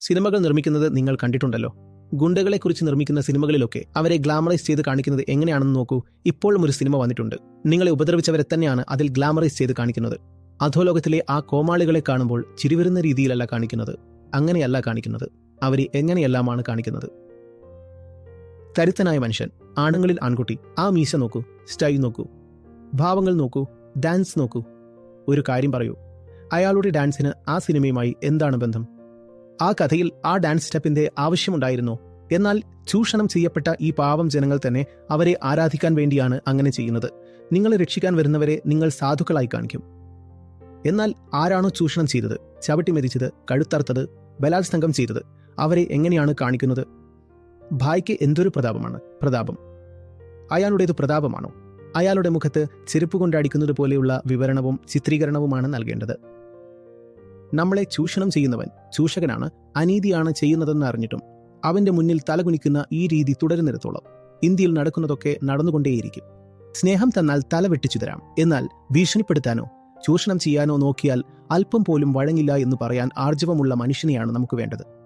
സിനിമകൾ നിർമ്മിക്കുന്നത് നിങ്ങൾ കണ്ടിട്ടുണ്ടല്ലോ. ഗുണ്ടകളെക്കുറിച്ച് നിർമ്മിക്കുന്ന സിനിമകളിലൊക്കെ അവരെ ഗ്ലാമറൈസ് ചെയ്ത് കാണിക്കുന്നത് എങ്ങനെയാണെന്ന് നോക്കൂ. ഇപ്പോഴും ഒരു സിനിമ വന്നിട്ടുണ്ട്. നിങ്ങളെ ഉപദ്രവിച്ചവരെ തന്നെയാണ് അതിൽ ഗ്ലാമറൈസ് ചെയ്ത് കാണിക്കുന്നത്. അധോലോകത്തിലെ ആ കോമാളികളെ കാണുമ്പോൾ ചിരിവരുന്ന രീതിയിലല്ല കാണിക്കുന്നത്. അങ്ങനെയല്ല കാണിക്കുന്നത്. അവരെ എങ്ങനെയെല്ലാമാണ് കാണിക്കുന്നത്. തരിത്തനായ മനുഷ്യൻ, ആണുങ്ങളിൽ ആൺകുട്ടി, ആ മീശ നോക്കൂ, സ്റ്റൈൽ നോക്കൂ, ഭാവങ്ങൾ നോക്കൂ, ഡാൻസ് നോക്കൂ. ഒരു കാര്യം പറയൂ, അയാളുടെ ഡാൻസിന് ആ സിനിമയുമായി എന്താണ് ബന്ധം? ആ കഥയിൽ ആ ഡാൻസ് സ്റ്റെപ്പിന്റെ ആവശ്യമുണ്ടായിരുന്നോ? എന്നാൽ ചൂഷണം ചെയ്യപ്പെട്ട ഈ പാവം ജനങ്ങൾ തന്നെ അവരെ ആരാധിക്കാൻ വേണ്ടിയാണ് അങ്ങനെ ചെയ്യുന്നത്. നിങ്ങളെ രക്ഷിക്കാൻ വരുന്നവരെ നിങ്ങൾ സാധുക്കളായി കാണിക്കും. എന്നാൽ ആരാണോ ചൂഷണം ചെയ്തത്, ചവിട്ടി മെതിച്ചത്, കഴുത്തറുത്തത്, ബലാത്സംഗം ചെയ്തത്, അവരെ എങ്ങനെയാണ് കാണിക്കുന്നത്? ഭായിക്ക് എന്തൊരു പ്രതാപം. അയാളുടേത് പ്രതാപമാണോ? അയാളുടെ മുഖത്ത് ചെരുപ്പ് കൊണ്ടടിക്കുന്നത് പോലെയുള്ള വിവരണവും ചിത്രീകരണവുമാണ് നൽകേണ്ടത്. നമ്മളെ ചൂഷണം ചെയ്യുന്നവൻ ചൂഷകനാണ്, അനീതിയാണ് ചെയ്യുന്നതെന്ന് അറിഞ്ഞിട്ടും അവന്റെ മുന്നിൽ തലകുനിക്കുന്ന ഈ രീതി തുടരുന്നിടത്തോളം ഇന്ത്യയിൽ നടക്കുന്നതൊക്കെ നടന്നുകൊണ്ടേയിരിക്കും. സ്നേഹം തന്നാൽ തല വെട്ടിച്ചു തരാം, എന്നാൽ ഭീഷണിപ്പെടുത്താനോ ചൂഷണം ചെയ്യാനോ നോക്കിയാൽ അല്പം പോലും വഴങ്ങില്ല എന്ന് പറയാൻ ആർജവമുള്ള മനുഷ്യനെയാണ് നമുക്ക് വേണ്ടത്.